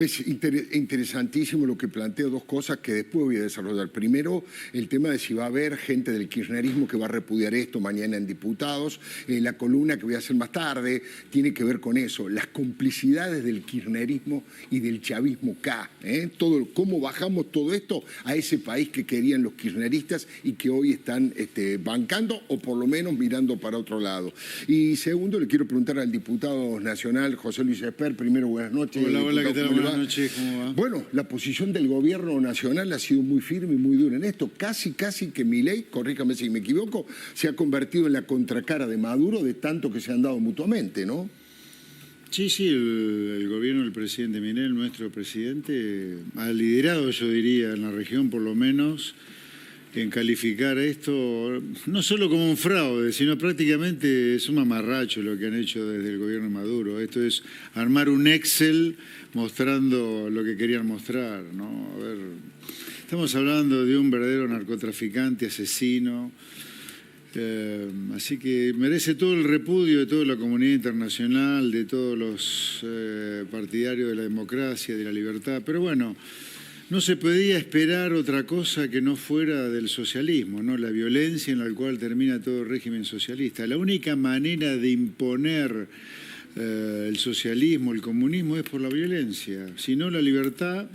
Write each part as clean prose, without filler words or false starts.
Es interesantísimo lo que planteo, dos cosas que después voy a desarrollar. Primero, el tema de si va a haber gente del kirchnerismo que va a repudiar esto mañana en diputados. La columna que voy a hacer más tarde tiene que ver con eso, las complicidades del kirchnerismo y del chavismo K. Cómo bajamos todo esto a ese país que querían los kirchneristas y que hoy están bancando o por lo menos mirando para otro lado. Y segundo, le quiero preguntar al diputado nacional José Luis Esper. Primero, buenas noches. Hola, ¿qué tal? Buenas noches, ¿cómo va? Bueno, la posición del gobierno nacional ha sido muy firme y muy dura en esto. Casi que Milei, corríjame si me equivoco, se ha convertido en la contracara de Maduro de tanto que se han dado mutuamente, ¿no? Sí, el gobierno del presidente Milei, nuestro presidente, ha liderado, yo diría, en la región por lo menos, en calificar esto no solo como un fraude, sino prácticamente es un mamarracho lo que han hecho desde el gobierno de Maduro. Esto es armar un Excel mostrando lo que querían mostrar, ¿no? A ver, estamos hablando de un verdadero narcotraficante, asesino, así que merece todo el repudio de toda la comunidad internacional, de todos los partidarios de la democracia, de la libertad, pero bueno, no se podía esperar otra cosa que no fuera del socialismo, ¿no? La violencia en la cual termina todo régimen socialista. La única manera de imponer el socialismo, el comunismo, es por la violencia. Si no, la libertad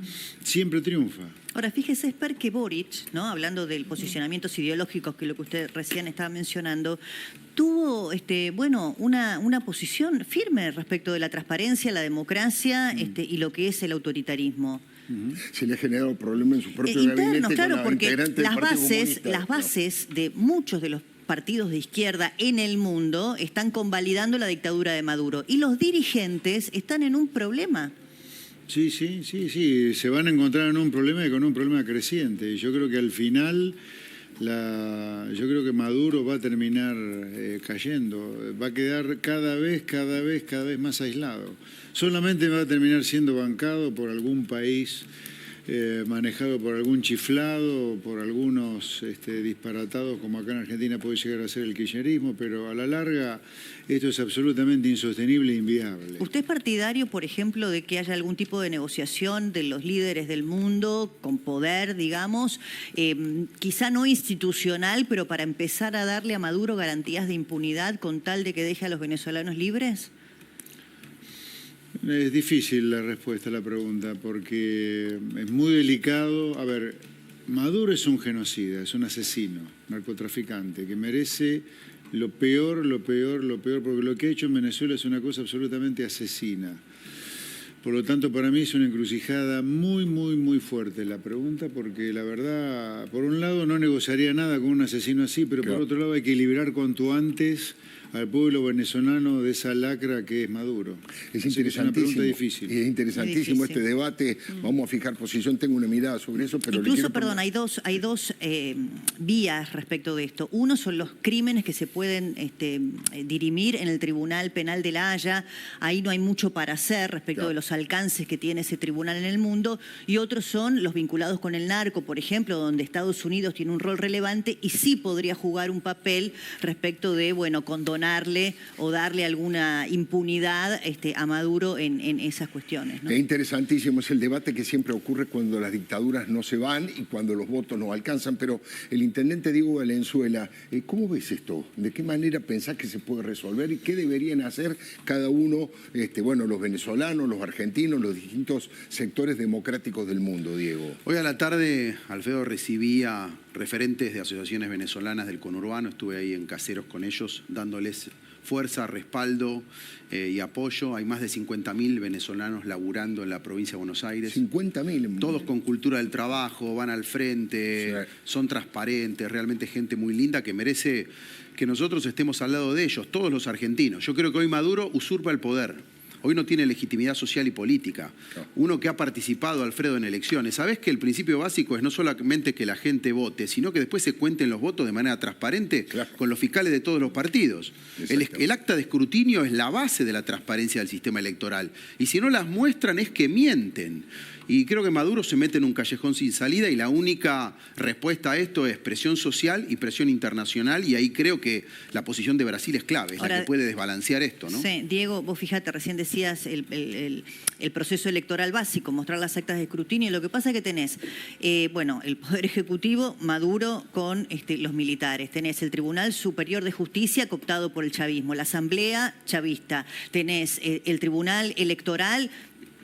siempre triunfa. Ahora, fíjese, Esper, que Boric, ¿no?, hablando de posicionamientos ideológicos, que es lo que usted recién estaba mencionando, tuvo una posición firme respecto de la transparencia, la democracia y lo que es el autoritarismo. Se le ha generado problemas en su propio internos, gabinete claro, con porque las las bases de muchos de los partidos de izquierda en el mundo están convalidando la dictadura de Maduro y los dirigentes están en un problema. Sí, se van a encontrar en un problema y con un problema creciente. Y yo creo que al final, yo creo que Maduro va a terminar cayendo, va a quedar cada vez más aislado. Solamente va a terminar siendo bancado por algún país manejado por algún chiflado, por algunos disparatados, como acá en Argentina puede llegar a ser el kirchnerismo, pero a la larga esto es absolutamente insostenible e inviable. ¿Usted es partidario, por ejemplo, de que haya algún tipo de negociación de los líderes del mundo con poder, digamos, quizá no institucional, pero para empezar a darle a Maduro garantías de impunidad con tal de que deje a los venezolanos libres? Es difícil la respuesta a la pregunta porque es muy delicado. A ver, Maduro es un genocida, es un asesino, narcotraficante, que merece lo peor, porque lo que ha hecho en Venezuela es una cosa absolutamente asesina. Por lo tanto, para mí es una encrucijada muy fuerte la pregunta, porque la verdad, por un lado no negociaría nada con un asesino así, pero por otro lado hay que liberar cuanto antes al pueblo venezolano de esa lacra que es Maduro. Es interesantísimo. Es una pregunta difícil. Es interesantísimo este debate. Vamos a fijar posición. Tengo una mirada sobre eso, pero incluso, perdón, hay dos vías respecto de esto. Uno son los crímenes que se pueden dirimir en el Tribunal Penal de La Haya. Ahí no hay mucho para hacer respecto de los alcances que tiene ese tribunal en el mundo. Y otros son los vinculados con el narco, por ejemplo, donde Estados Unidos tiene un rol relevante y sí podría jugar un papel respecto de, condonarle o darle alguna impunidad a Maduro en esas cuestiones, ¿no? Es interesantísimo, es el debate que siempre ocurre cuando las dictaduras no se van y cuando los votos no alcanzan, pero el intendente Diego Valenzuela, ¿cómo ves esto? ¿De qué manera pensás que se puede resolver y qué deberían hacer cada uno, los venezolanos, los argentinos, los distintos sectores democráticos del mundo, Diego? Hoy a la tarde, Alfredo, recibía referentes de asociaciones venezolanas del conurbano, estuve ahí en Caseros con ellos, dándoles fuerza, respaldo y apoyo. Hay más de 50.000 venezolanos laburando en la provincia de Buenos Aires. 50.000. Todos con cultura del trabajo, van al frente, son transparentes, realmente gente muy linda que merece que nosotros estemos al lado de ellos, todos los argentinos. Yo creo que hoy Maduro usurpa el poder. Hoy no tiene legitimidad social y política. Uno que ha participado, Alfredo, en elecciones. ¿Sabés que el principio básico es no solamente que la gente vote, sino que después se cuenten los votos de manera transparente con los fiscales de todos los partidos? El acta de escrutinio es la base de la transparencia del sistema electoral. Y si no las muestran es que mienten. Y creo que Maduro se mete en un callejón sin salida y la única respuesta a esto es presión social y presión internacional, y ahí creo que la posición de Brasil es clave, es la que puede desbalancear esto, ¿no? Sí, Diego, vos fíjate, recién decías decías, el proceso electoral básico, mostrar las actas de escrutinio. Lo que pasa es que tenés, bueno, el Poder Ejecutivo, Maduro con los militares. Tenés el Tribunal Superior de Justicia cooptado por el chavismo, la Asamblea chavista. Tenés el Tribunal Electoral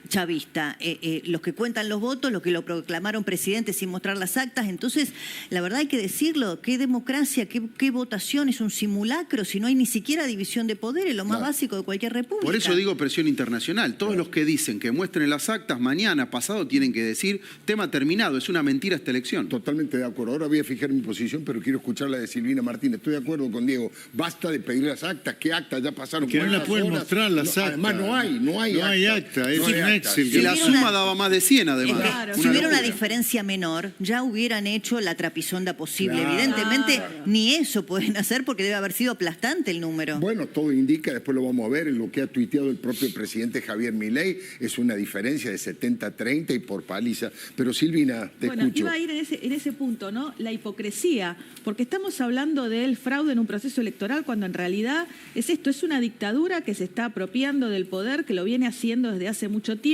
chavista, los que cuentan los votos, los que lo proclamaron presidente sin mostrar las actas. Entonces, la verdad hay que decirlo, qué democracia, qué votación, es un simulacro, si no hay ni siquiera división de poderes, lo más básico de cualquier república. Por eso digo presión internacional. Todos los que dicen que muestren las actas, mañana, pasado, tienen que decir, tema terminado, es una mentira esta elección. Totalmente de acuerdo. Ahora voy a fijar mi posición, pero quiero escuchar la de Silvina Martínez. Estoy de acuerdo con Diego. Basta de pedir las actas. ¿Qué actas? Ya pasaron Que no la pueden horas. mostrar las actas. Además, no hay acta. Es un Excel. Y la suma daba más de 100 además. Claro, si hubiera una diferencia menor, ya hubieran hecho la trapisonda posible. Claro. Evidentemente, ni eso pueden hacer porque debe haber sido aplastante el número. Bueno, todo indica, después lo vamos a ver, en lo que ha tuiteado el propio presidente Javier Milei, es una diferencia de 70-30 y por paliza. Pero Silvina, te escucho. Iba a ir en ese punto, ¿no? La hipocresía, porque estamos hablando del fraude en un proceso electoral cuando en realidad es esto, es una dictadura que se está apropiando del poder, que lo viene haciendo desde hace mucho tiempo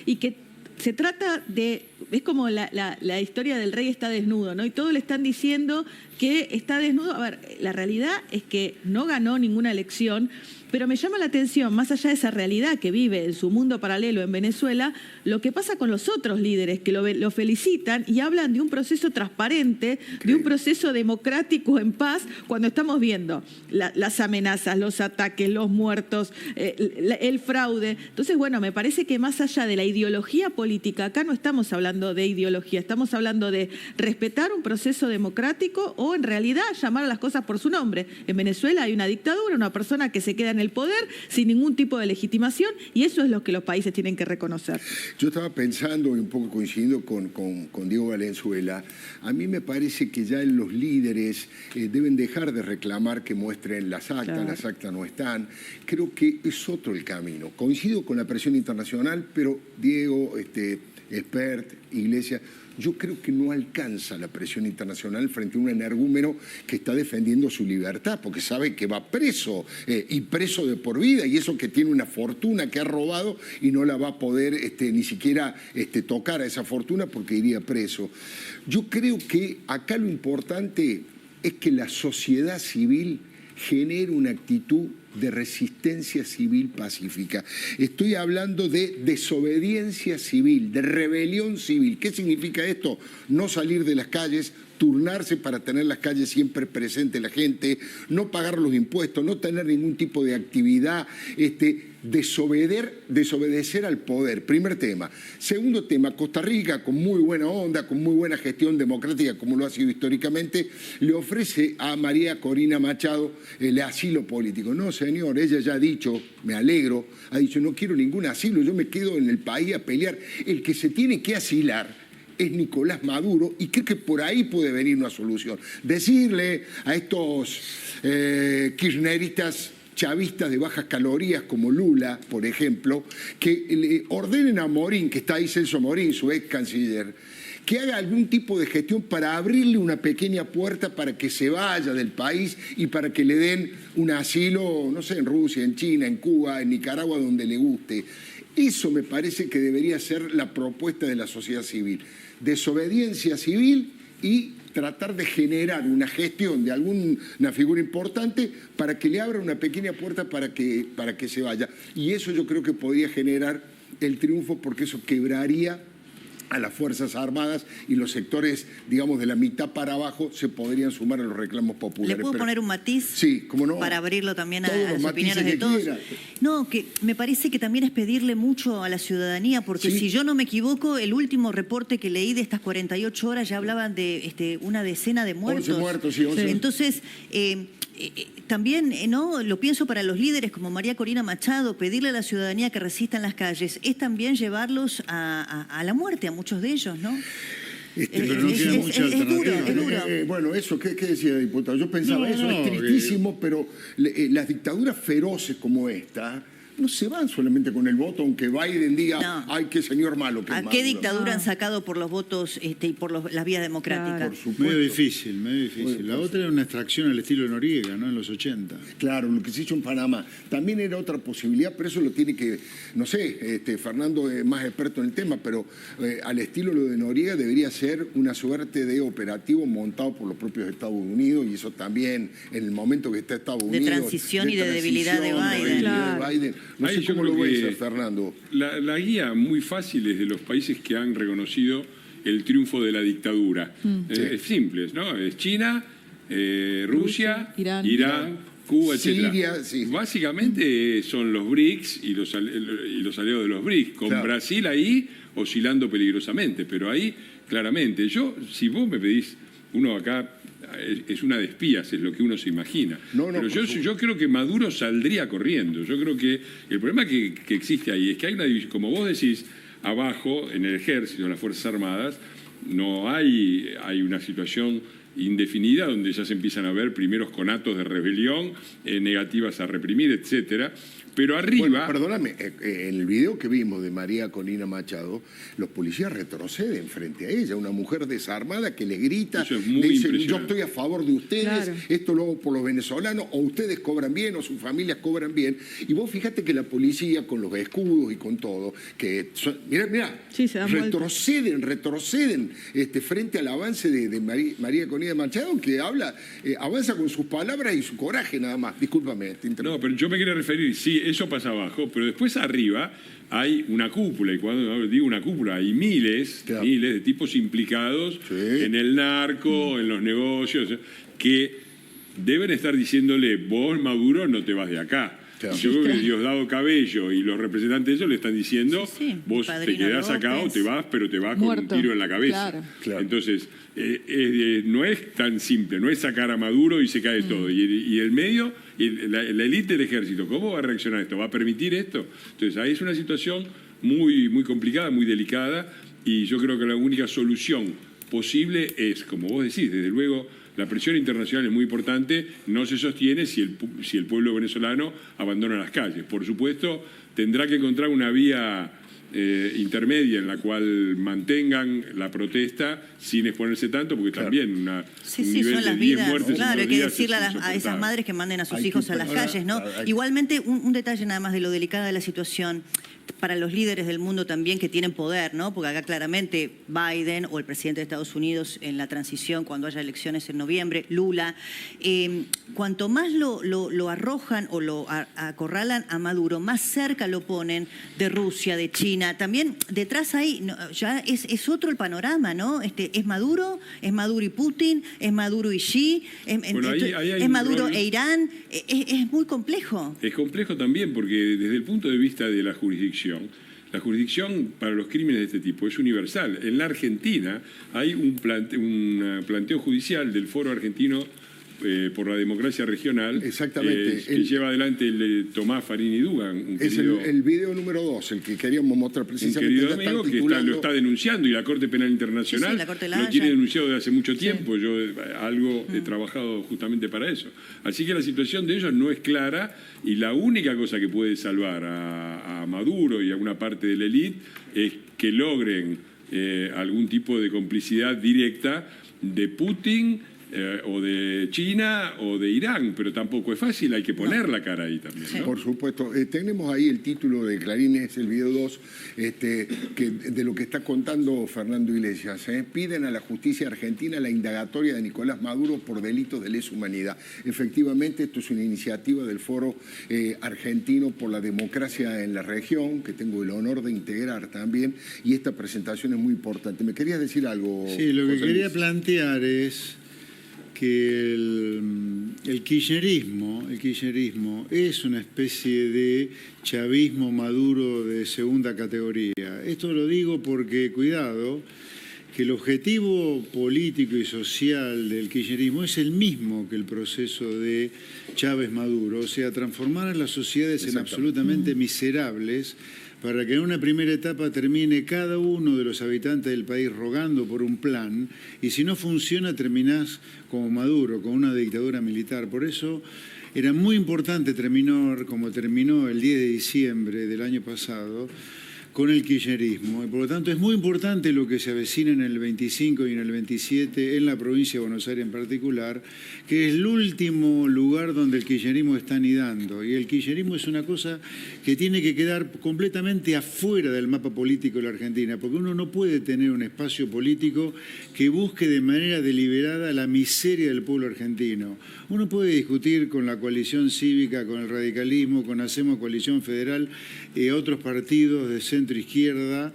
y que se trata de, es como la historia del rey está desnudo, ¿no? Y todos le están diciendo que está desnudo. A ver, la realidad es que no ganó ninguna elección, pero me llama la atención, más allá de esa realidad que vive en su mundo paralelo en Venezuela, lo que pasa con los otros líderes que lo felicitan y hablan de un proceso transparente, de un proceso democrático en paz, cuando estamos viendo las amenazas, los ataques, los muertos, el fraude. Entonces, bueno, me parece que más allá de la ideología política, acá no estamos hablando de ideología, estamos hablando de respetar un proceso democrático o en realidad llamar a las cosas por su nombre. En Venezuela hay una dictadura, una persona que se queda en el poder sin ningún tipo de legitimación y eso es lo que los países tienen que reconocer. Yo estaba pensando y un poco coincidiendo con Diego Valenzuela, a mí me parece que ya los líderes deben dejar de reclamar que muestren las actas, claro. Las actas no están. Creo que es otro el camino. Coincido con la presión internacional, pero Diego, Espert, Iglesias, yo creo que no alcanza la presión internacional frente a un energúmeno que está defendiendo su libertad, porque sabe que va preso, y preso de por vida, y eso que tiene una fortuna que ha robado y no la va a poder ni siquiera tocar a esa fortuna porque iría preso. Yo creo que acá lo importante es que la sociedad civil genere una actitud de resistencia civil pacífica. Estoy hablando de desobediencia civil, de rebelión civil. ¿Qué significa esto? No salir de las calles, turnarse para tener las calles siempre presente la gente, no pagar los impuestos, no tener ningún tipo de actividad, desobedecer al poder. Primer tema. Segundo tema, Costa Rica, con muy buena onda, con muy buena gestión democrática, como lo ha sido históricamente, le ofrece a María Corina Machado el asilo político. No, señor, ella ya ha dicho, me alegro, ha dicho, no quiero ningún asilo, yo me quedo en el país a pelear. El que se tiene que asilar es Nicolás Maduro y creo que por ahí puede venir una solución. Decirle a estos kirchneristas chavistas de bajas calorías como Lula, por ejemplo, que le ordenen a Morín, que está ahí Celso Morín, su ex canciller, que haga algún tipo de gestión para abrirle una pequeña puerta para que se vaya del país y para que le den un asilo, no sé, en Rusia, en China, en Cuba, en Nicaragua, donde le guste. Eso me parece que debería ser la propuesta de la sociedad civil. Desobediencia civil y tratar de generar una gestión de alguna figura importante para que le abra una pequeña puerta para que se vaya. Y eso yo creo que podría generar el triunfo porque eso quebraría a las Fuerzas Armadas y los sectores, digamos, de la mitad para abajo se podrían sumar a los reclamos populares. ¿Le puedo poner un matiz? Sí, cómo no. Para abrirlo también a las opiniones de todos. No, que me parece que también es pedirle mucho a la ciudadanía, porque si yo no me equivoco, el último reporte que leí de estas 48 horas ya hablaban de una decena de muertos. 11 muertos, sí, 11. Entonces, también, ¿no? Lo pienso para los líderes como María Corina Machado, pedirle a la ciudadanía que resista en las calles, es también llevarlos a la muerte, a muchos de ellos, ¿no? Pero no tiene mucha alternativa. Es duro. Bueno, eso, ¿qué decía, diputado? Yo pensaba, es tristísimo, pero las dictaduras feroces como esta no se van solamente con el voto, aunque Biden diga, No. ay, qué señor malo que es ¿A qué Maduro. dictadura han sacado por los votos y por las vías democráticas? Por supuesto. Medio difícil, medio difícil. La otra era una extracción al estilo Noriega, ¿no? En los 80. Claro, lo que se hizo en Panamá. También era otra posibilidad, pero eso lo tiene que, no sé, Fernando es más experto en el tema, pero al estilo lo de Noriega debería ser una suerte de operativo montado por los propios Estados Unidos, y eso también en el momento que está Estados Unidos. Transición y de debilidad de Biden. Claro. No Ahí sé yo cómo lo creo ves, que Fernando. La guía muy fácil es de los países que han reconocido el triunfo de la dictadura. Sí. Es simple, ¿no? Es China, Rusia, Irán. Irán, Cuba, etc. Siria, sí. Básicamente son los BRICS y los aliados de los BRICS, con Claro. Brasil ahí oscilando peligrosamente, pero ahí claramente, si vos me pedís, uno acá es una de espías, es lo que uno se imagina. No, pero por supuesto. yo creo que Maduro saldría corriendo. Yo creo que el problema que existe ahí es que hay una división, como vos decís, abajo, en el ejército, en las Fuerzas Armadas, no hay una situación indefinida donde ya se empiezan a ver primeros conatos de rebelión, negativas a reprimir, etcétera. Pero arriba... Bueno, perdóname, en el video que vimos de María Corina Machado, los policías retroceden frente a ella, una mujer desarmada que le grita, Eso es muy le dice, yo impresionante. estoy a favor de ustedes, Claro. esto lo hago por los venezolanos, o ustedes cobran bien, o sus familias cobran bien. Y vos fíjate que la policía, con los escudos y con todo, que mirá, Sí, se dan retroceden frente al avance de María Corina Machado, que avanza con sus palabras y su coraje nada más. Discúlpame, te interrumpo. No, pero yo me quería referir, sí, eso pasa abajo, pero después arriba hay una cúpula, y cuando digo una cúpula, hay miles Claro. de tipos implicados Sí. en el narco, en los negocios, que deben estar diciéndole, vos, Maduro, no te vas de acá. Claro. Yo creo que Diosdado Cabello y los representantes de ellos le están diciendo, Sí, sí, vos te Padrino quedás acá o López. te vas, pero te vas con Muerto. un tiro en la cabeza. Claro. Claro. Entonces, no es tan simple, no es sacar a Maduro y se cae todo. Y el medio, la élite del ejército, ¿cómo va a reaccionar esto? ¿Va a permitir esto? Entonces, ahí es una situación muy, muy complicada, muy delicada, y yo creo que la única solución posible es, como vos decís, desde luego, la presión internacional es muy importante, no se sostiene si el pueblo venezolano abandona las calles. Por supuesto, tendrá que encontrar una vía intermedia en la cual mantengan la protesta sin exponerse tanto, porque también un Sí, nivel son de las 10 vidas. muertes en Claro, hay dos que días decirle es a esas insoportable. madres que manden a sus Hay que hijos a las ahora, calles, ¿no? hay- Igualmente, un detalle nada más de lo delicada de la situación para los líderes del mundo también que tienen poder, ¿no? Porque acá claramente Biden o el presidente de Estados Unidos en la transición, cuando haya elecciones en noviembre, Lula, cuanto más lo arrojan o lo acorralan a Maduro, más cerca lo ponen de Rusia, de China. También detrás ahí ya es otro el panorama, ¿no? Es Maduro y Putin, es Maduro y Xi, Bueno, ahí hay es un Maduro rol- e Irán. Es muy complejo. Es complejo también porque desde el punto de vista de la jurisdicción para los crímenes de este tipo es universal. En la Argentina hay un planteo judicial del Foro Argentino por la Democracia Regional. Exactamente. Que lleva adelante el Tomás Farini Dugan, un Es querido, el video número 2, el que queríamos mostrar un precisamente. querido ya están amigo que titulando. lo está denunciando, y la Corte Penal Internacional Sí, la Corte de La lo Haya. tiene denunciado desde hace mucho tiempo. Yo he trabajado justamente para eso. Así que la situación de ellos no es clara, y la única cosa que puede salvar a Maduro y a una parte de la élite es que logren algún tipo de complicidad directa de Putin, o de China o de Irán, pero tampoco es fácil, hay que poner la cara ahí también, ¿no? Por supuesto. Tenemos ahí el título de Clarín, es el video 2, de lo que está contando Fernando Iglesias. Piden a la justicia argentina la indagatoria de Nicolás Maduro por delitos de lesa humanidad. Efectivamente, esto es una iniciativa del Foro Argentino por la Democracia en la Región, que tengo el honor de integrar también, y esta presentación es muy importante. ¿Me querías decir algo? Sí, lo que José quería Luis? plantear es que el kirchnerismo es una especie de chavismo Maduro de segunda categoría. Esto lo digo porque, cuidado, que el objetivo político y social del kirchnerismo es el mismo que el proceso de Chávez Maduro, o sea, transformar a las sociedades en absolutamente miserables, para que en una primera etapa termine cada uno de los habitantes del país rogando por un plan, y si no funciona terminás como Maduro, con una dictadura militar. Por eso era muy importante terminar como terminó el 10 de diciembre del año pasado, con el kirchnerismo. Y por lo tanto es muy importante lo que se avecina en el 25 y en el 27 en la provincia de Buenos Aires en particular, que es el último lugar donde el kirchnerismo está anidando. Y el kirchnerismo es una cosa que tiene que quedar completamente afuera del mapa político de la Argentina, porque uno no puede tener un espacio político que busque de manera deliberada la miseria del pueblo argentino. Uno puede discutir con la coalición cívica, con el radicalismo, con Hacemos Coalición Federal y otros partidos de centro-izquierda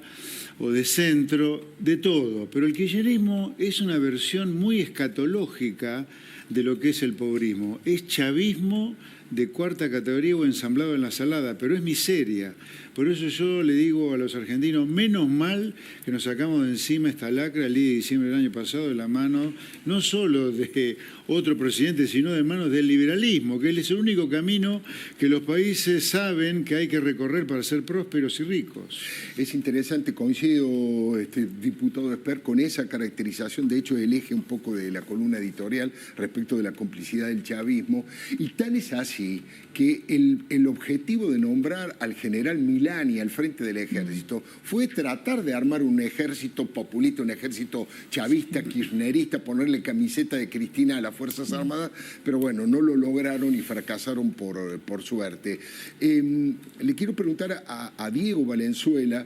o de centro, de todo. Pero el kirchnerismo es una versión muy escatológica de lo que es el pobrismo. Es chavismo de cuarta categoría o ensamblado en la salada, pero es miseria. Por eso yo le digo a los argentinos, menos mal que nos sacamos de encima esta lacra el 10 de diciembre del año pasado de la mano, no solo de otro presidente, sino de manos del liberalismo, que es el único camino que los países saben que hay que recorrer para ser prósperos y ricos. Es interesante, coincido, diputado Esper, con esa caracterización, de hecho, el eje un poco de la columna editorial respecto de la complicidad del chavismo, y tal es así que el objetivo de nombrar al general Milani al frente del ejército fue tratar de armar un ejército populista, un ejército chavista, kirchnerista, ponerle camiseta de Cristina a las Fuerzas Armadas, pero bueno, no lo lograron y fracasaron por suerte. Le quiero preguntar a Diego Valenzuela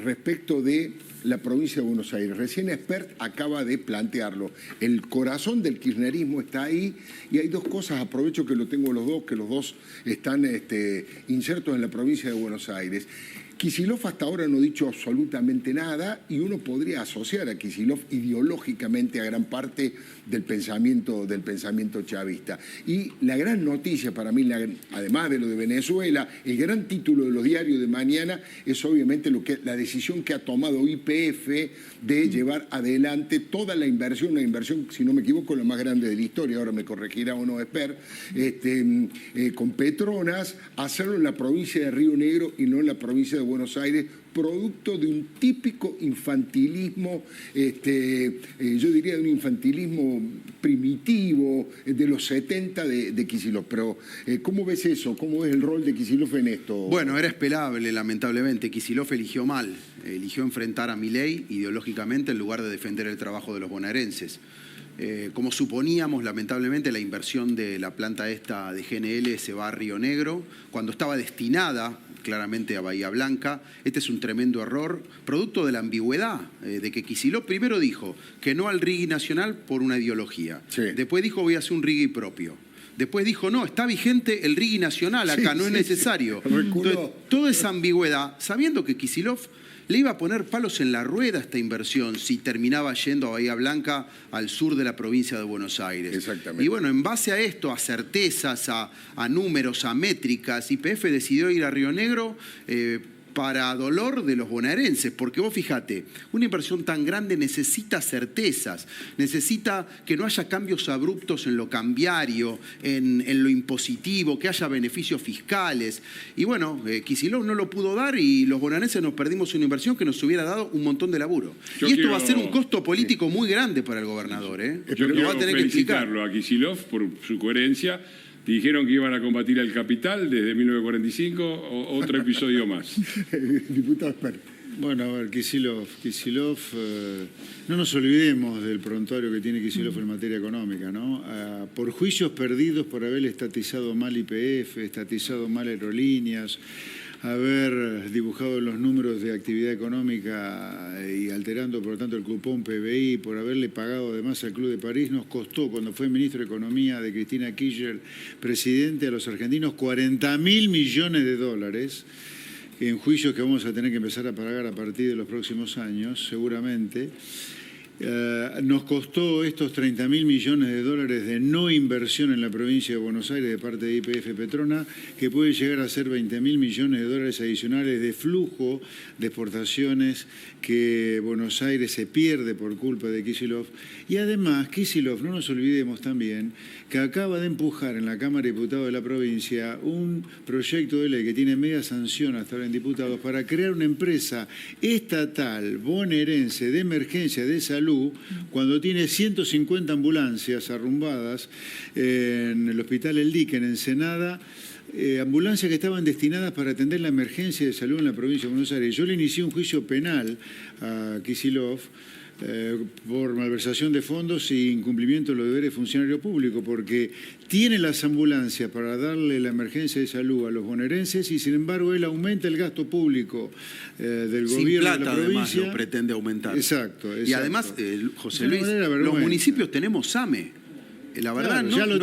respecto de la provincia de Buenos Aires. Recién Espert acaba de plantearlo. El corazón del kirchnerismo está ahí y hay dos cosas, aprovecho que lo tengo los dos, que los dos están insertos en la provincia de Buenos Aires. Kicillof hasta ahora no ha dicho absolutamente nada y uno podría asociar a Kicillof ideológicamente a gran parte del pensamiento chavista. Y la gran noticia para mí, además de lo de Venezuela, el gran título de los diarios de mañana es obviamente la decisión que ha tomado YPF de llevar adelante toda la inversión, una inversión, si no me equivoco, la más grande de la historia, ahora me corregirá o no Esper, con Petronas, hacerlo en la provincia de Río Negro y no en la provincia de Buenos Aires, producto de un típico infantilismo, yo diría de un infantilismo primitivo de los 70 de Kicillof. Pero, ¿cómo ves eso? ¿Cómo ves el rol de Kicillof en esto? Bueno, era esperable, lamentablemente. Kicillof eligió mal. Eligió enfrentar a Milei ideológicamente en lugar de defender el trabajo de los bonaerenses. Como suponíamos, lamentablemente, la inversión de la planta esta de GNL se va a Río Negro, cuando estaba destinada claramente a Bahía Blanca. Este es un tremendo error, producto de la ambigüedad de que Kicillof primero dijo que no al RIGI nacional por una ideología. Sí. Después dijo voy a hacer un RIGI propio. Después dijo, no, está vigente el RIGI nacional acá, no es necesario. Entonces, toda esa ambigüedad, sabiendo que Kicillof le iba a poner palos en la rueda a esta inversión si terminaba yendo a Bahía Blanca, al sur de la provincia de Buenos Aires. Exactamente. Y bueno, en base a esto, a certezas, a números, a métricas, YPF decidió ir a Río Negro para dolor de los bonaerenses, porque vos fíjate, una inversión tan grande necesita certezas, necesita que no haya cambios abruptos en lo cambiario, en lo impositivo, que haya beneficios fiscales. Y bueno, Kicillof no lo pudo dar y los bonaerenses nos perdimos una inversión que nos hubiera dado un montón de laburo. Y esto va a ser un costo político muy grande para el gobernador. Yo quiero va a tener felicitarlo a Kicillof por su coherencia. Dijeron que iban a combatir al capital desde 1945, otro episodio más. Diputado Esper. Bueno, a ver, Kicillof, no nos olvidemos del prontuario que tiene Kicillof en materia económica, ¿no? Por juicios perdidos por haber estatizado mal YPF, estatizado mal aerolíneas, haber dibujado los números de actividad económica y alterando, por lo tanto, el cupón PBI, por haberle pagado además al Club de París, nos costó, cuando fue ministro de Economía de Cristina Kirchner, presidente, a los argentinos $40.000 millones en juicios que vamos a tener que empezar a pagar a partir de los próximos años, seguramente. Nos costó estos $30.000 millones de no inversión en la provincia de Buenos Aires de parte de YPF Petronas, que puede llegar a ser $20.000 millones adicionales de flujo de exportaciones que Buenos Aires se pierde por culpa de Kicillof. Y además, Kicillof, no nos olvidemos también, que acaba de empujar en la Cámara de Diputados de la provincia un proyecto de ley que tiene media sanción hasta ahora en diputados para crear una empresa estatal bonaerense de emergencia de salud salud cuando tiene 150 ambulancias arrumbadas en el Hospital El Dique, en Ensenada, ambulancias que estaban destinadas para atender la emergencia de salud en la provincia de Buenos Aires. Yo le inicié un juicio penal a Kicillof por malversación de fondos y incumplimiento de los deberes de funcionario público, porque tiene las ambulancias para darle la emergencia de salud a los bonaerenses y sin embargo él aumenta el gasto público del gobierno de la provincia. Además lo pretende aumentar. Exacto. Y además, José Luis, los municipios tenemos SAME. La verdad, claro,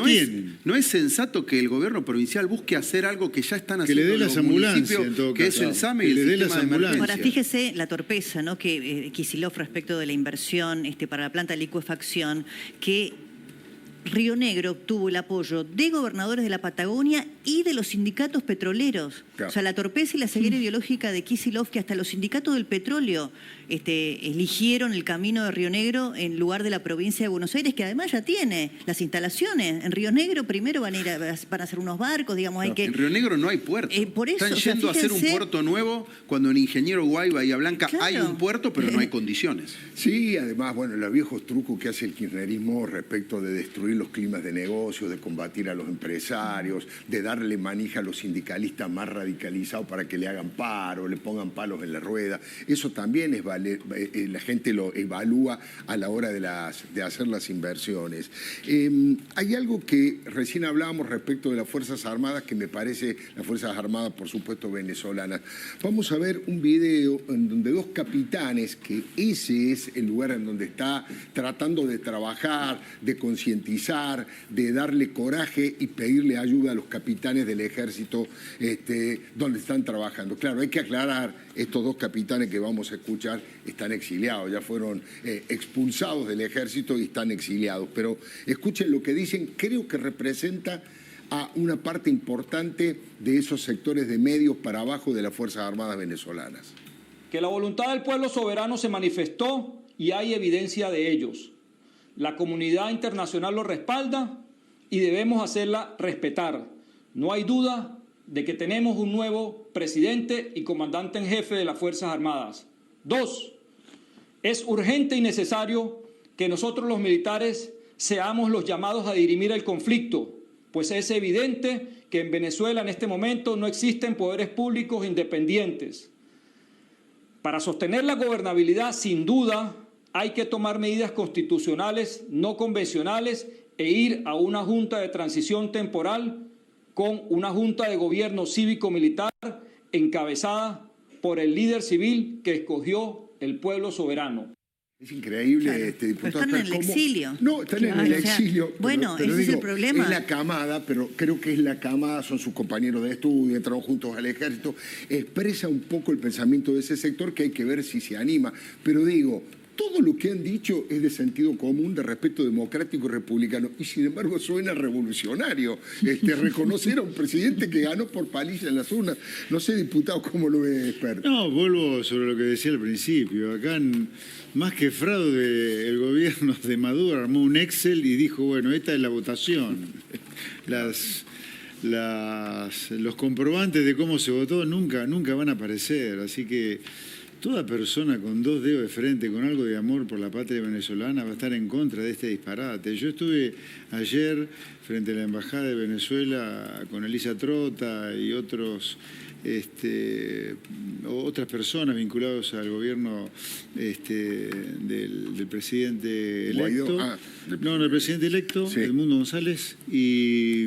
no es sensato que el gobierno provincial busque hacer algo que ya están haciendo que le dé las ambulancias, en todo caso, que es el SAME y el sistema de emergencia. Ahora, fíjese la torpeza, ¿no?, que Kicillof respecto de la inversión para la planta de licuefacción, que Río Negro obtuvo el apoyo de gobernadores de la Patagonia y de los sindicatos petroleros. Claro. O sea, la torpeza y la ceguera ideológica de Kicillof, que hasta los sindicatos del petróleo eligieron el camino de Río Negro en lugar de la provincia de Buenos Aires, que además ya tiene las instalaciones. En Río Negro primero van a hacer unos barcos, digamos. No, en Río Negro no hay puerto. Por eso, están yendo a hacer un puerto nuevo cuando en Ingeniero Guay, Bahía Blanca, claro, hay un puerto, pero no hay condiciones. Sí, además, bueno, los viejos trucos que hace el kirchnerismo respecto de destruir los climas de negocios, de combatir a los empresarios, de darle manija a los sindicalistas más radicalizados para que le hagan paro, le pongan palos en la rueda. Eso también es la gente lo evalúa a la hora de hacer las inversiones. Hay algo que recién hablábamos respecto de las Fuerzas Armadas, que me parece, las Fuerzas Armadas, por supuesto, venezolanas. Vamos a ver un video en donde dos capitanes, que ese es el lugar en donde está tratando de trabajar, de concientizar, de darle coraje y pedirle ayuda a los capitanes del ejército donde están trabajando. Claro, hay que aclarar, estos dos capitanes que vamos a escuchar están exiliados, ya fueron expulsados del ejército y están exiliados. Pero escuchen lo que dicen, creo que representa a una parte importante de esos sectores de medios para abajo de las Fuerzas Armadas venezolanas. Que la voluntad del pueblo soberano se manifestó y hay evidencia de ellos. La comunidad internacional lo respalda y debemos hacerla respetar. No hay duda de que tenemos un nuevo presidente y comandante en jefe de las Fuerzas Armadas. 2. Es urgente y necesario que nosotros los militares seamos los llamados a dirimir el conflicto, pues es evidente que en Venezuela en este momento no existen poderes públicos independientes. Para sostener la gobernabilidad, sin duda, hay que tomar medidas constitucionales no convencionales e ir a una junta de transición temporal con una junta de gobierno cívico-militar encabezada por el líder civil que escogió el pueblo soberano. Es increíble, claro, diputado. Pero están en el exilio. No, están en el exilio. Bueno, pero ese es el problema. Es la camada, pero creo que es la camada, son sus compañeros de estudio, entraron juntos al ejército. Expresa un poco el pensamiento de ese sector que hay que ver si se anima. Pero digo, todo lo que han dicho es de sentido común, de respeto democrático y republicano, y sin embargo suena revolucionario. Reconocer a un presidente que ganó por paliza en las urnas. No sé, diputado, ¿cómo lo ve, experto? No, vuelvo sobre lo que decía al principio. Acá, más que fraude, el gobierno de Maduro armó un Excel y dijo, bueno, esta es la votación. Los comprobantes de cómo se votó nunca van a aparecer, así que toda persona con dos dedos de frente, con algo de amor por la patria venezolana, va a estar en contra de este disparate. Yo estuve ayer frente a la Embajada de Venezuela con Elisa Trota y otras personas vinculadas al gobierno del presidente electo. No, el presidente electo, sí. Edmundo González, y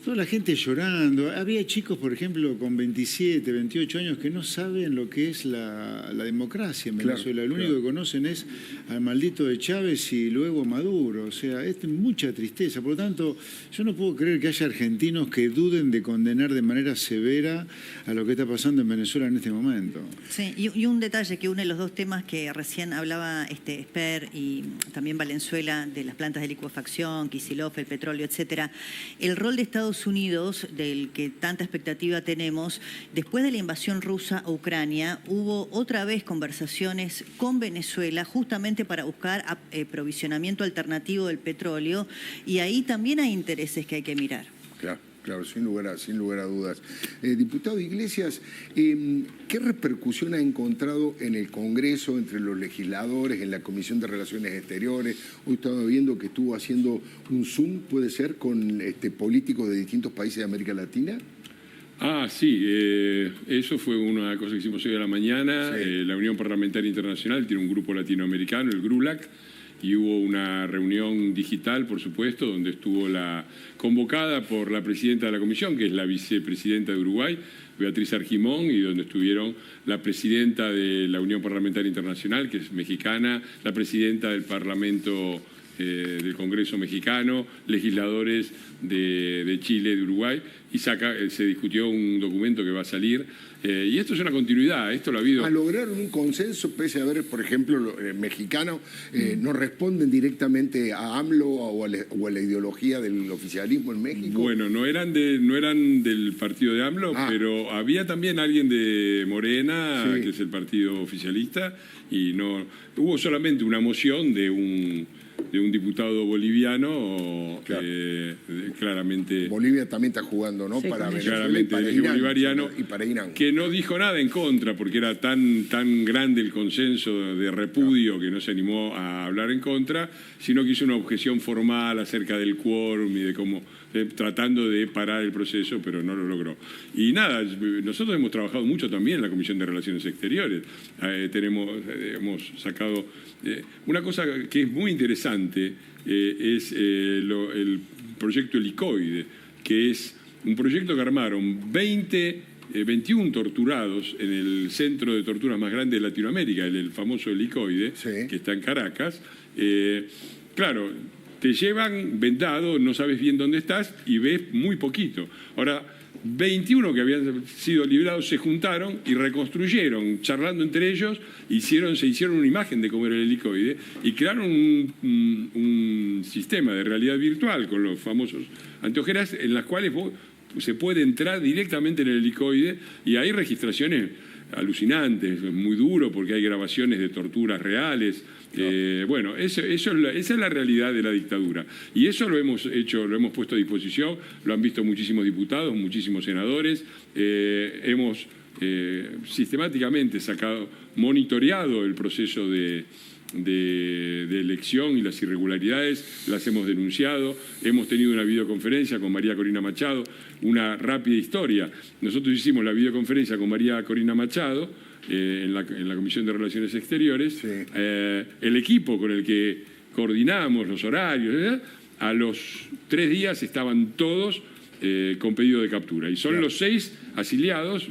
toda la gente llorando. Había chicos, por ejemplo, con 27, 28 años que no saben lo que es la democracia en Venezuela. Lo único que conocen es al maldito de Chávez y luego a Maduro. O sea, es mucha tristeza. Por lo tanto, yo no puedo creer que haya argentinos que duden de condenar de manera severa a lo que está pasando en Venezuela en este momento. Sí, y un detalle que une los dos temas que recién hablaba Esper y también Valenzuela, de las plantas de licuefacción, Kicillof, el petróleo, etcétera. El rol de Estados Unidos, del que tanta expectativa tenemos, después de la invasión rusa a Ucrania, hubo otra vez conversaciones con Venezuela justamente para buscar aprovisionamiento alternativo del petróleo, y ahí también hay intereses que hay que mirar. Claro, sin lugar a dudas. Diputado Iglesias, ¿qué repercusión ha encontrado en el Congreso, entre los legisladores, en la Comisión de Relaciones Exteriores? Hoy estaba viendo que estuvo haciendo un Zoom, ¿puede ser?, con políticos de distintos países de América Latina. Sí, eso fue una cosa que hicimos hoy a la mañana. Sí. La Unión Parlamentaria Internacional tiene un grupo latinoamericano, el GRULAC, y hubo una reunión digital, por supuesto, donde estuvo convocada por la presidenta de la Comisión, que es la vicepresidenta de Uruguay, Beatriz Argimón, y donde estuvieron la presidenta de la Unión Parlamentaria Internacional, que es mexicana, la presidenta del Parlamento del Congreso mexicano, legisladores de Chile, de Uruguay, y se discutió un documento que va a salir. Y esto es una continuidad, esto lo ha habido. ¿A lograr un consenso, pese a ver, por ejemplo, los mexicanos no responden directamente a AMLO o a la ideología del oficialismo en México? Bueno, no eran del partido de AMLO, pero había también alguien de Morena, sí, que es el partido oficialista, y no hubo solamente una moción de un diputado boliviano, claro, claramente... Bolivia también está jugando, ¿no? Sí, para Venezuela y para Irán, bolivariano, y para Irán. Que no dijo nada en contra, porque era tan grande el consenso de repudio, claro, que no se animó a hablar en contra, sino que hizo una objeción formal acerca del quórum y de cómo... tratando de parar el proceso, pero no lo logró. Y nada, nosotros hemos trabajado mucho también en la Comisión de Relaciones Exteriores. Hemos sacado... una cosa que es muy interesante es el proyecto Helicoide, que es un proyecto que armaron 21 torturados en el centro de torturas más grande de Latinoamérica, el famoso Helicoide, sí, que está en Caracas. Claro, te llevan vendado, no sabes bien dónde estás y ves muy poquito. Ahora, 21 que habían sido liberados se juntaron y reconstruyeron, charlando entre ellos, se hicieron una imagen de cómo era el helicoide y crearon un sistema de realidad virtual con los famosos anteojeras en las cuales se puede entrar directamente en el helicoide y hay registraciones alucinantes, muy duro porque hay grabaciones de torturas reales. Bueno, esa es la realidad de la dictadura. Y eso lo hemos hecho, lo hemos puesto a disposición, lo han visto muchísimos diputados, muchísimos senadores. Hemos sistemáticamente monitoreado el proceso de elección y las irregularidades, las hemos denunciado. Hemos tenido una videoconferencia con María Corina Machado, una rápida historia. Nosotros hicimos la videoconferencia con María Corina Machado en la Comisión de Relaciones Exteriores. Sí. El equipo con el que coordinamos los horarios, a los 3 días estaban todos con pedido de captura. Y son, claro, los 6 asilados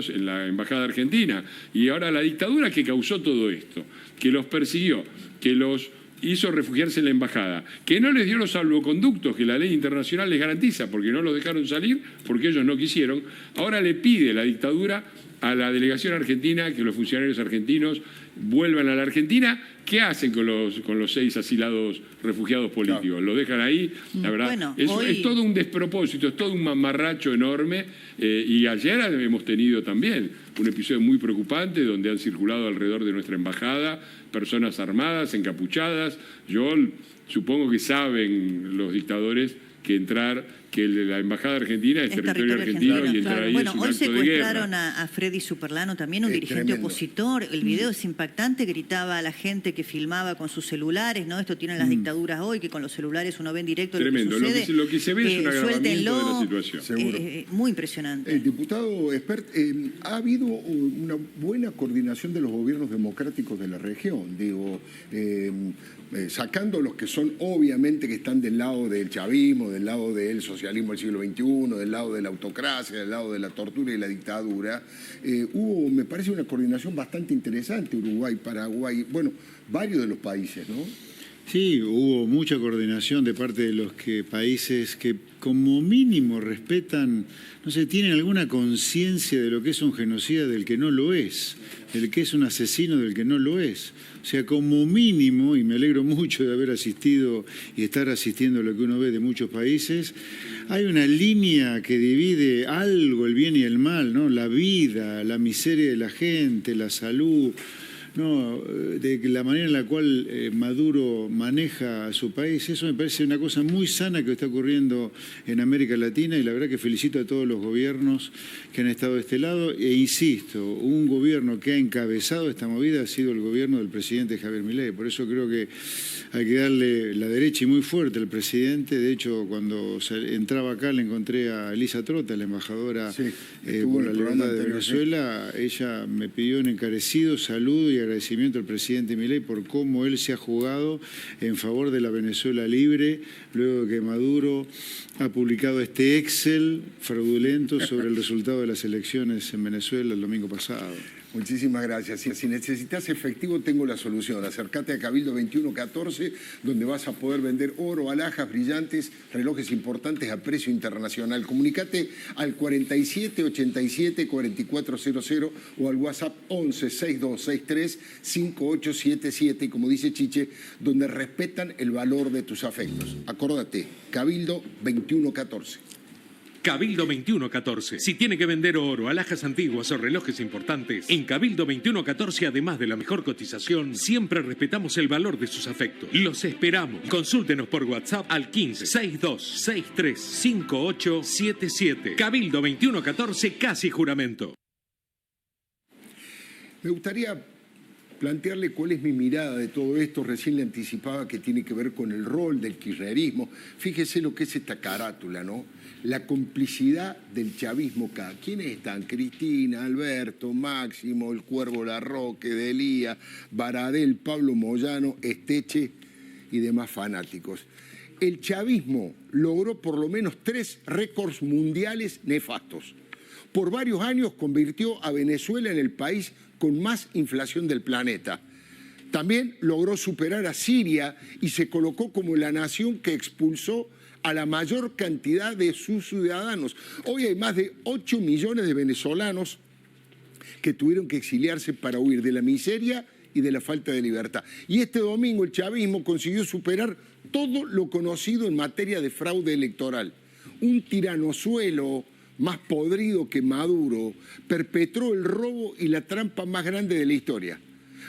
en la Embajada Argentina. Y ahora la dictadura que causó todo esto, que los persiguió, que los hizo refugiarse en la embajada, que no les dio los salvoconductos que la ley internacional les garantiza, porque no los dejaron salir, porque ellos no quisieron, ahora le pide la dictadura a la delegación argentina que los funcionarios argentinos vuelvan a la Argentina. ¿Qué hacen con los 6 asilados refugiados políticos? Claro. ¿Los dejan ahí? La verdad, bueno, es todo un despropósito, es todo un mamarracho enorme. Y ayer hemos tenido también un episodio muy preocupante donde han circulado alrededor de nuestra embajada personas armadas, encapuchadas. Yo supongo que saben los dictadores que la embajada argentina es territorio argentino y entrar ahí es un acto de guerra. Bueno, hoy secuestraron a Freddy Superlano, también un dirigente tremendo opositor. El video es impactante, gritaba a la gente que filmaba con sus celulares, ¿no? Esto tienen las dictaduras hoy, que con los celulares uno ve en directo tremendo. Lo que sucede. Lo que se ve es un agravamiento de la situación. Seguro. Muy impresionante. Diputado Espert, ha habido una buena coordinación de los gobiernos democráticos de la región, digo, sacando los que son obviamente que están del lado del chavismo, del lado del socialismo del siglo XXI, del lado de la autocracia, del lado de la tortura y la dictadura. Hubo, me parece, una coordinación bastante interesante, Uruguay, Paraguay, bueno, varios de los países, ¿no? Sí, hubo mucha coordinación de parte de los países que como mínimo respetan, no sé, tienen alguna conciencia de lo que es un genocida del que no lo es, del que es un asesino del que no lo es. O sea, como mínimo, y me alegro mucho de haber asistido y estar asistiendo a lo que uno ve de muchos países, hay una línea que divide algo, el bien y el mal, ¿no? La vida, la miseria de la gente, la salud, No, de la manera en la cual Maduro maneja a su país, eso me parece una cosa muy sana que está ocurriendo en América Latina, y la verdad que felicito a todos los gobiernos que han estado de este lado, e insisto, un gobierno que ha encabezado esta movida ha sido el gobierno del presidente Javier Milei. Por eso creo que hay que darle la derecha y muy fuerte al presidente. De hecho, cuando entraba acá le encontré a Elisa Trota, la embajadora por la libertad de Venezuela. Ella me pidió un encarecido saludo y agradecimiento al presidente Milei por cómo él se ha jugado en favor de la Venezuela libre, luego de que Maduro ha publicado este Excel fraudulento sobre el resultado de las elecciones en Venezuela el domingo pasado. Muchísimas gracias. Si necesitas efectivo, tengo la solución. Acércate a Cabildo 2114, donde vas a poder vender oro, alhajas, brillantes, relojes importantes a precio internacional. Comunicate al 4787-4400 o al WhatsApp 11-6263-5877. Y como dice Chiche, donde respetan el valor de tus afectos. Acórdate, Cabildo 2114. Cabildo 2114. Si tiene que vender oro, alhajas antiguas o relojes importantes, en Cabildo 2114, además de la mejor cotización, siempre respetamos el valor de sus afectos. Los esperamos. Consúltenos por WhatsApp al 15-6263-5877. Cabildo 2114, casi juramento. Me gustaría plantearle cuál es mi mirada de todo esto. Recién le anticipaba que tiene que ver con el rol del kirchnerismo. Fíjese lo que es esta carátula, ¿no? La complicidad del chavismo acá. ¿Quiénes están? Cristina, Alberto, Máximo, el Cuervo Larroque, Delía, Baradel, Pablo Moyano, Esteche y demás fanáticos. El chavismo logró por lo menos 3 récords mundiales nefastos. Por varios años convirtió a Venezuela en el país con más inflación del planeta. También logró superar a Siria y se colocó como la nación que expulsó a la mayor cantidad de sus ciudadanos. Hoy hay más de 8 millones de venezolanos que tuvieron que exiliarse para huir de la miseria y de la falta de libertad. Y este domingo el chavismo consiguió superar todo lo conocido en materia de fraude electoral. Un tiranozuelo más podrido que Maduro perpetró el robo y la trampa más grande de la historia.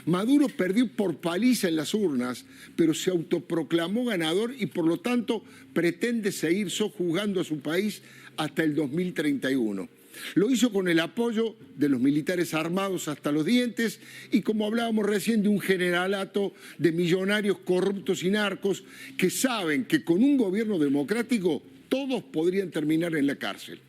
Maduro perdió por paliza en las urnas, pero se autoproclamó ganador y por lo tanto pretende seguir sojuzgando a su país hasta el 2031. Lo hizo con el apoyo de los militares armados hasta los dientes y, como hablábamos recién, de un generalato de millonarios corruptos y narcos que saben que con un gobierno democrático todos podrían terminar en la cárcel.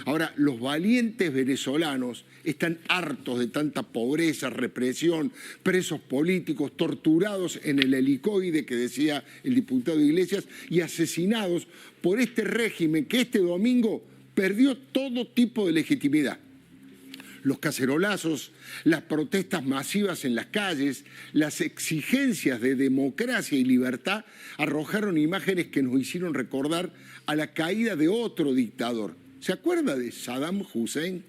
Ahora, los valientes venezolanos están hartos de tanta pobreza, represión, presos políticos, torturados en el helicoide que decía el diputado Iglesias y asesinados por este régimen que este domingo perdió todo tipo de legitimidad. Los cacerolazos, las protestas masivas en las calles, las exigencias de democracia y libertad arrojaron imágenes que nos hicieron recordar a la caída de otro dictador. ¿Se acuerda de Saddam Hussein?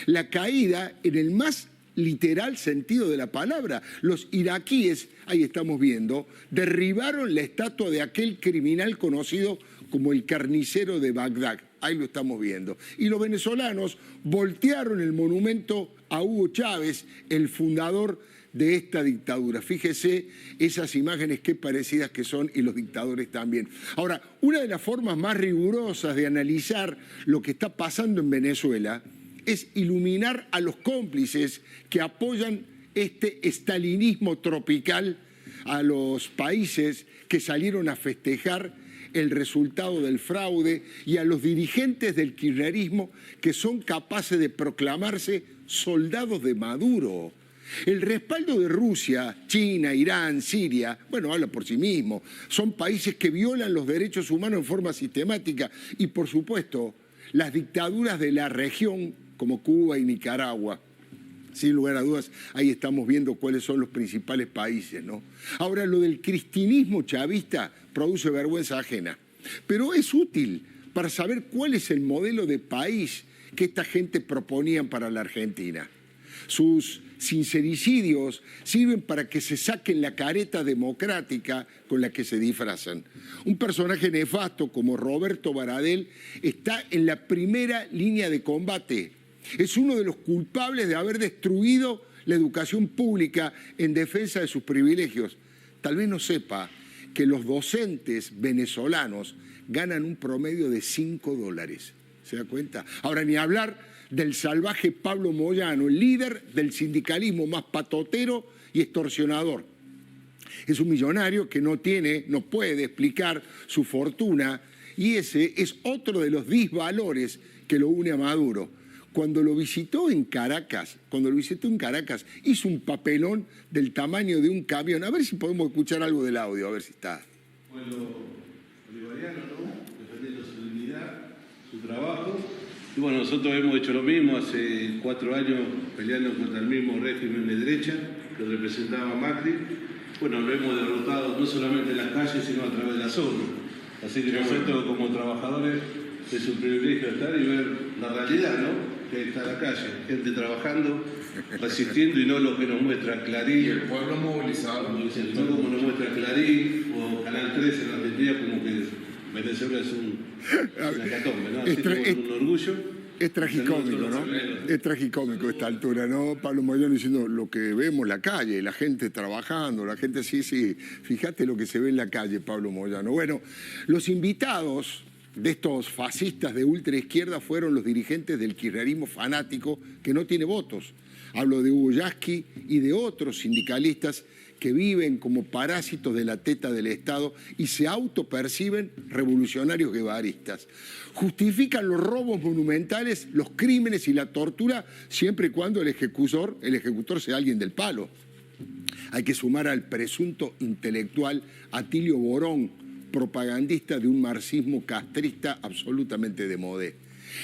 La caída en el más literal sentido de la palabra. Los iraquíes, ahí estamos viendo, derribaron la estatua de aquel criminal conocido como el carnicero de Bagdad. Ahí lo estamos viendo. Y los venezolanos voltearon el monumento a Hugo Chávez, el fundador de esta dictadura. Fíjese esas imágenes qué parecidas que son y los dictadores también. Ahora, una de las formas más rigurosas de analizar lo que está pasando en Venezuela es iluminar a los cómplices que apoyan este estalinismo tropical, a los países que salieron a festejar el resultado del fraude y a los dirigentes del kirchnerismo que son capaces de proclamarse soldados de Maduro. El respaldo de Rusia, China, Irán, Siria, bueno, habla por sí mismo. Son países que violan los derechos humanos en forma sistemática y, por supuesto, las dictaduras de la región como Cuba y Nicaragua. Sin lugar a dudas, ahí estamos viendo cuáles son los principales países, ¿no? Ahora, lo del cristinismo chavista produce vergüenza ajena, pero es útil para saber cuál es el modelo de país que esta gente proponían para la Argentina. Sus sincericidios sirven para que se saquen la careta democrática con la que se disfrazan. Un personaje nefasto como Roberto Baradel está en la primera línea de combate. Es uno de los culpables de haber destruido la educación pública en defensa de sus privilegios. Tal vez no sepa que los docentes venezolanos ganan un promedio de $5. ¿Se da cuenta? Ahora, ni hablar del salvaje Pablo Moyano, el líder del sindicalismo más patotero y extorsionador. Es un millonario que no puede explicar su fortuna, y ese es otro de los disvalores que lo une a Maduro. Cuando lo visitó en Caracas, hizo un papelón del tamaño de un camión. A ver si podemos escuchar algo del audio, a ver si está. Bueno, bolivariano, ¿no? Defendiendo su dignidad, su trabajo. Y bueno, nosotros hemos hecho lo mismo hace 4 años peleando contra el mismo régimen de derecha que representaba Macri. Bueno, lo hemos derrotado no solamente en las calles, sino a través de la zona. Así que nosotros como trabajadores es un privilegio estar y ver la realidad, ¿no? Que está en la calle, gente trabajando, resistiendo, y no lo que nos muestra Clarín. Y el pueblo movilizado. No como nos muestra Clarín o Canal 13 en Argentina, como que Venezuela es una hecatombe, ¿no? Así que un orgullo. Es tragicómico, ¿no? Es tragicómico a esta altura, ¿no? Pablo Moyano diciendo lo que vemos en la calle, la gente trabajando, la gente sí, fíjate lo que se ve en la calle, Pablo Moyano. Bueno, los invitados de estos fascistas de ultraizquierda fueron los dirigentes del kirchnerismo fanático que no tiene votos. Hablo de Hugo Yasky y de otros sindicalistas que viven como parásitos de la teta del Estado y se autoperciben revolucionarios guevaristas. Justifican los robos monumentales, los crímenes y la tortura siempre y cuando el ejecutor sea alguien del palo. Hay que sumar al presunto intelectual Atilio Borón, propagandista de un marxismo castrista absolutamente de modé.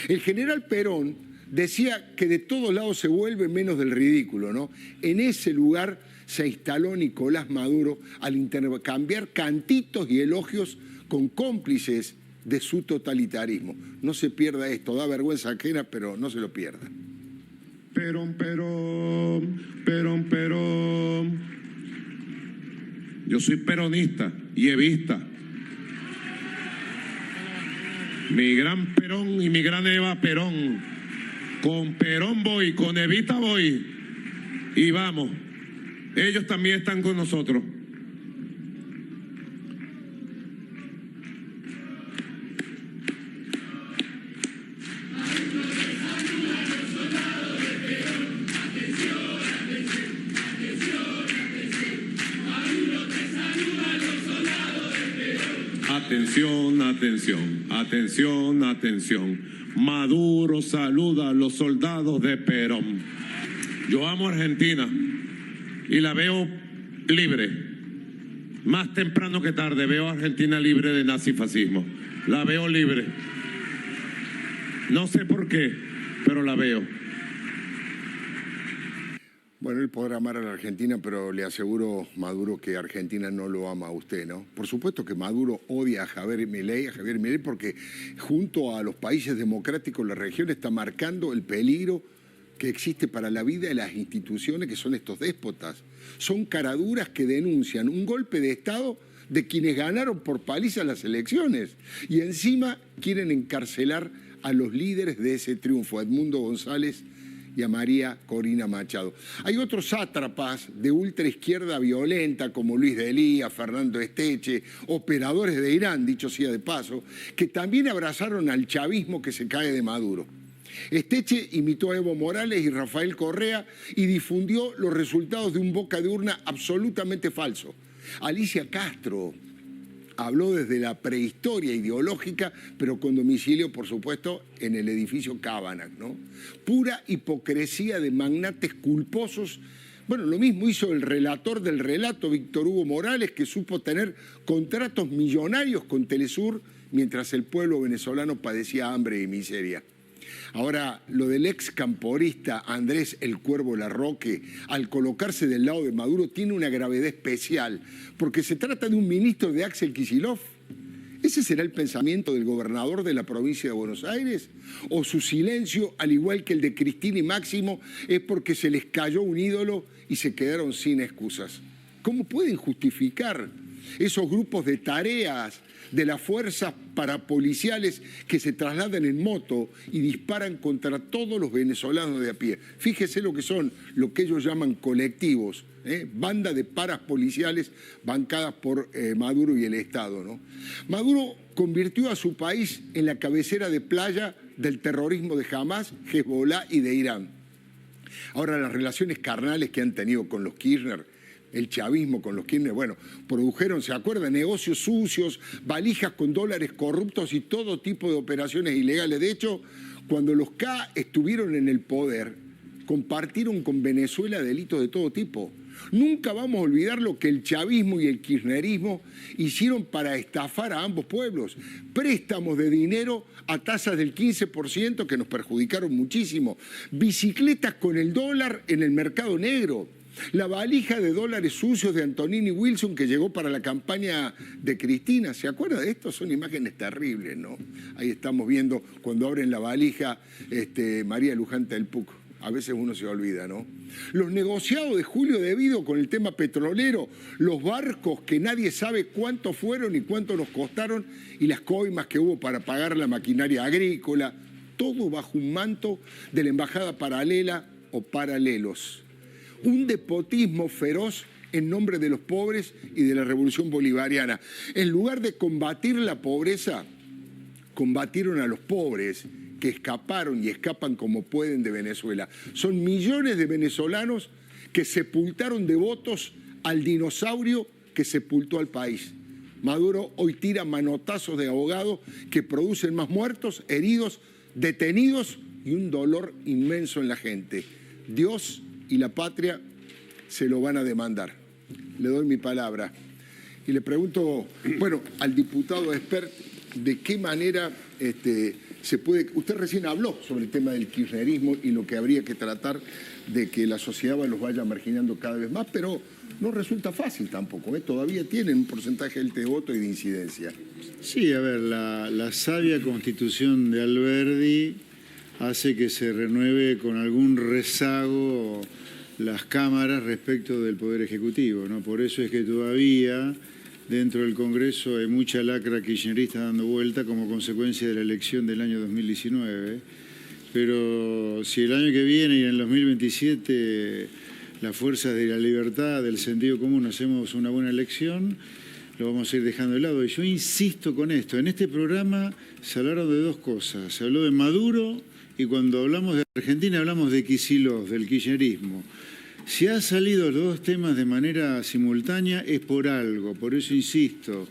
El general Perón decía que de todos lados se vuelve menos del ridículo, ¿no? En ese lugar se instaló Nicolás Maduro al intercambiar cantitos y elogios con cómplices de su totalitarismo. No se pierda esto, da vergüenza ajena, pero no se lo pierda. Perón, Perón, Perón, Perón. Yo soy peronista y evista. Mi gran Perón y mi gran Eva Perón. Con Perón voy, con Evita voy. Y vamos, ellos también están con nosotros. Atención, atención, atención, atención. Maduro saluda a los soldados de Perón. Yo amo a Argentina y la veo libre. Más temprano que tarde veo a Argentina libre de nazifascismo. La veo libre. No sé por qué, pero la veo. Bueno, él podrá amar a la Argentina, pero le aseguro, Maduro, que Argentina no lo ama a usted, ¿no? Por supuesto que Maduro odia a Javier Milei, porque junto a los países democráticos la región está marcando el peligro que existe para la vida de las instituciones que son estos déspotas. Son caraduras que denuncian un golpe de Estado de quienes ganaron por paliza las elecciones y encima quieren encarcelar a los líderes de ese triunfo, a Edmundo González y a María Corina Machado. Hay otros sátrapas de ultraizquierda violenta como Luis Delía, Fernando Esteche, operadores de Irán, dicho sea de paso, que también abrazaron al chavismo que se cae de Maduro. Esteche imitó a Evo Morales y Rafael Correa y difundió los resultados de un boca de urna absolutamente falso. Alicia Castro habló desde la prehistoria ideológica, pero con domicilio, por supuesto, en el edificio Cábanas, ¿no? Pura hipocresía de magnates culposos. Bueno, lo mismo hizo el relator del relato, Víctor Hugo Morales, que supo tener contratos millonarios con Telesur mientras el pueblo venezolano padecía hambre y miseria. Ahora, lo del ex camporista Andrés El Cuervo Larroque, al colocarse del lado de Maduro, tiene una gravedad especial, porque se trata de un ministro de Axel Kicillof. ¿Ese será el pensamiento del gobernador de la provincia de Buenos Aires? ¿O su silencio, al igual que el de Cristina y Máximo, es porque se les cayó un ídolo y se quedaron sin excusas? ¿Cómo pueden justificar esos grupos de tareas de las fuerzas parapoliciales que se trasladan en moto y disparan contra todos los venezolanos de a pie. Fíjese lo que son, lo que ellos llaman colectivos, banda de paras policiales bancadas por Maduro y el Estado, ¿no? Maduro convirtió a su país en la cabecera de playa del terrorismo de Hamas, Hezbollah y de Irán. Ahora, las relaciones carnales que han tenido con los Kirchner, el chavismo con los Kirchner, bueno, produjeron, ¿se acuerdan? Negocios sucios, valijas con dólares corruptos y todo tipo de operaciones ilegales. De hecho, cuando los K estuvieron en el poder, compartieron con Venezuela delitos de todo tipo. Nunca vamos a olvidar lo que el chavismo y el kirchnerismo hicieron para estafar a ambos pueblos. Préstamos de dinero a tasas del 15% que nos perjudicaron muchísimo. Bicicletas con el dólar en el mercado negro. La valija de dólares sucios de Antonini Wilson que llegó para la campaña de Cristina. ¿Se acuerda de esto? Son imágenes terribles, ¿no? Ahí estamos viendo cuando abren la valija María Luján del Puc. A veces uno se olvida, ¿no? Los negociados de Julio de Vido con el tema petrolero, los barcos que nadie sabe cuánto fueron y cuánto nos costaron y las coimas que hubo para pagar la maquinaria agrícola, todo bajo un manto de la embajada paralela o paralelos. Un despotismo feroz en nombre de los pobres y de la revolución bolivariana. En lugar de combatir la pobreza, combatieron a los pobres que escaparon y escapan como pueden de Venezuela. Son millones de venezolanos que sepultaron devotos al dinosaurio que sepultó al país. Maduro hoy tira manotazos de abogados que producen más muertos, heridos, detenidos y un dolor inmenso en la gente. Dios y la patria se lo van a demandar. Le doy mi palabra. Y le pregunto, bueno, al diputado expert, ¿de qué manera se puede...? Usted recién habló sobre el tema del kirchnerismo y lo que habría que tratar de que la sociedad los vaya marginando cada vez más, pero no resulta fácil tampoco, ¿eh? Todavía tienen un porcentaje alto de voto y de incidencia. Sí, a ver, la sabia constitución de Alberdi hace que se renueve con algún rezago las cámaras respecto del Poder Ejecutivo, ¿no? Por eso es que todavía dentro del Congreso hay mucha lacra kirchnerista dando vuelta como consecuencia de la elección del año 2019. Pero si el año que viene y en el 2027 las fuerzas de la libertad, del sentido común, hacemos una buena elección, lo vamos a ir dejando de lado. Y yo insisto con esto, en este programa se hablaron de dos cosas. Se habló de Maduro y cuando hablamos de Argentina hablamos de Kicillof, del kirchnerismo. Si ha salido los dos temas de manera simultánea es por algo, por eso insisto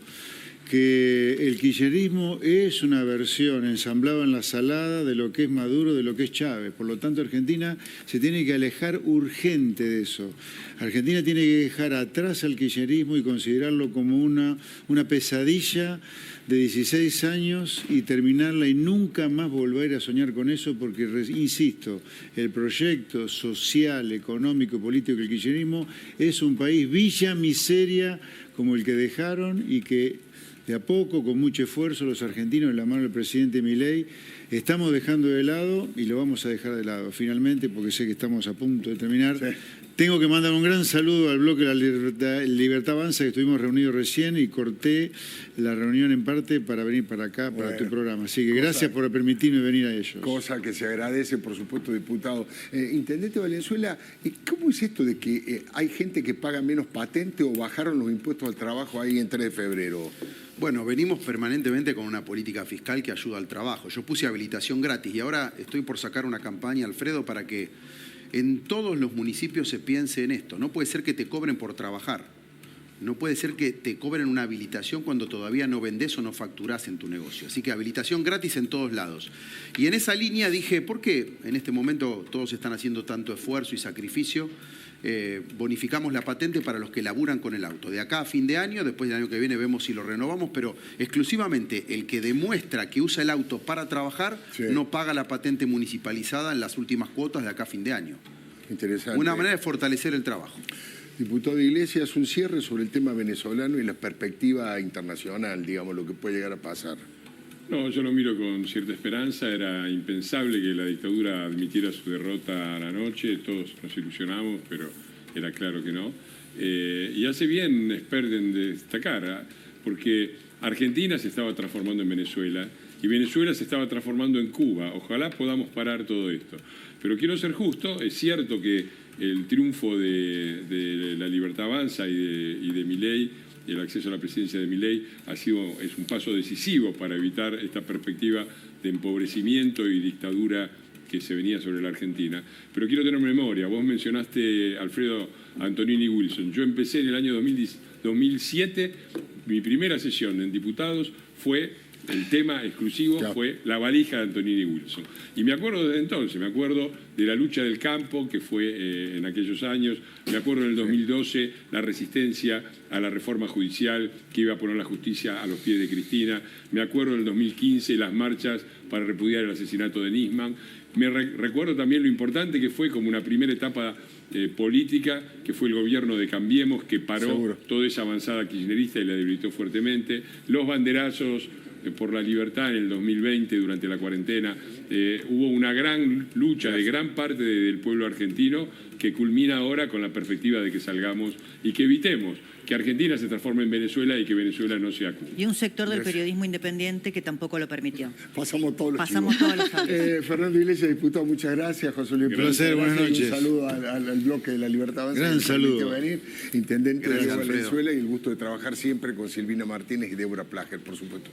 que el kirchnerismo es una versión ensamblada en la salada de lo que es Maduro, de lo que es Chávez. Por lo tanto, Argentina se tiene que alejar urgente de eso. Argentina tiene que dejar atrás al kirchnerismo y considerarlo como una pesadilla de 16 años y terminarla y nunca más volver a soñar con eso porque, insisto, el proyecto social, económico, político del kirchnerismo es un país villa miseria como el que dejaron y que de a poco, con mucho esfuerzo, los argentinos, en la mano del presidente Milei, estamos dejando de lado y lo vamos a dejar de lado finalmente porque sé que estamos a punto de terminar. Sí. Tengo que mandar un gran saludo al bloque de la Libertad Avanza, que estuvimos reunidos recién y corté la reunión en parte para venir para acá, para tu programa. Así que gracias por permitirme venir a ellos. Cosa que se agradece, por supuesto, diputado. Intendente Valenzuela, ¿cómo es esto de que hay gente que paga menos patente o bajaron los impuestos al trabajo ahí en 3 de febrero? Bueno, venimos permanentemente con una política fiscal que ayuda al trabajo. Yo puse habilitación gratis y ahora estoy por sacar una campaña, Alfredo, para que en todos los municipios se piense en esto. No puede ser que te cobren por trabajar. No puede ser que te cobren una habilitación cuando todavía no vendés o no facturás en tu negocio. Así que habilitación gratis en todos lados. Y en esa línea dije, ¿por qué en este momento todos están haciendo tanto esfuerzo y sacrificio? Bonificamos la patente para los que laburan con el auto. De acá a fin de año, después del año que viene vemos si lo renovamos, pero exclusivamente el que demuestra que usa el auto para trabajar no paga la patente municipalizada en las últimas cuotas de acá a fin de año. Interesante. Una manera de fortalecer el trabajo. Diputado Iglesias, un cierre sobre el tema venezolano y la perspectiva internacional, digamos, lo que puede llegar a pasar. No, yo lo miro con cierta esperanza. Era impensable que la dictadura admitiera su derrota a la noche. Todos nos ilusionamos, pero era claro que no. Y hace bien Sperden de destacar, porque Argentina se estaba transformando en Venezuela y Venezuela se estaba transformando en Cuba. Ojalá podamos parar todo esto. Pero quiero ser justo, es cierto que el triunfo de La Libertad Avanza y de Milei, el acceso a la presidencia de Milei, es un paso decisivo para evitar esta perspectiva de empobrecimiento y dictadura que se venía sobre la Argentina. Pero quiero tener memoria. Vos mencionaste Alfredo Antonini Wilson. Yo empecé en el año 2007, mi primera sesión en diputados el tema exclusivo fue la valija de Antonini Wilson. Y me acuerdo desde entonces, me acuerdo de la lucha del campo, que fue en aquellos años, me acuerdo en el 2012 la resistencia a la reforma judicial que iba a poner la justicia a los pies de Cristina, me acuerdo en el 2015 las marchas para repudiar el asesinato de Nisman, me recuerdo también lo importante que fue como una primera etapa política, que fue el gobierno de Cambiemos, que paró toda esa avanzada kirchnerista y la debilitó fuertemente, los banderazos por la libertad en el 2020 durante la cuarentena. Hubo una gran lucha de gran parte del pueblo argentino que culmina ahora con la perspectiva de que salgamos y que evitemos que Argentina se transforme en Venezuela y que Venezuela no sea Cuba. Y un sector del periodismo independiente que tampoco lo permitió. Pasamos todos los audios. Fernando Iglesias, diputado, muchas gracias. José Luis Pérez, placer, buenas noches. Un saludo al bloque de La Libertad Avanza. Gran saludo. Intendente de Gracias, Venezuela, y el gusto de trabajar siempre con Silvina Martínez y Débora Plager, por supuesto.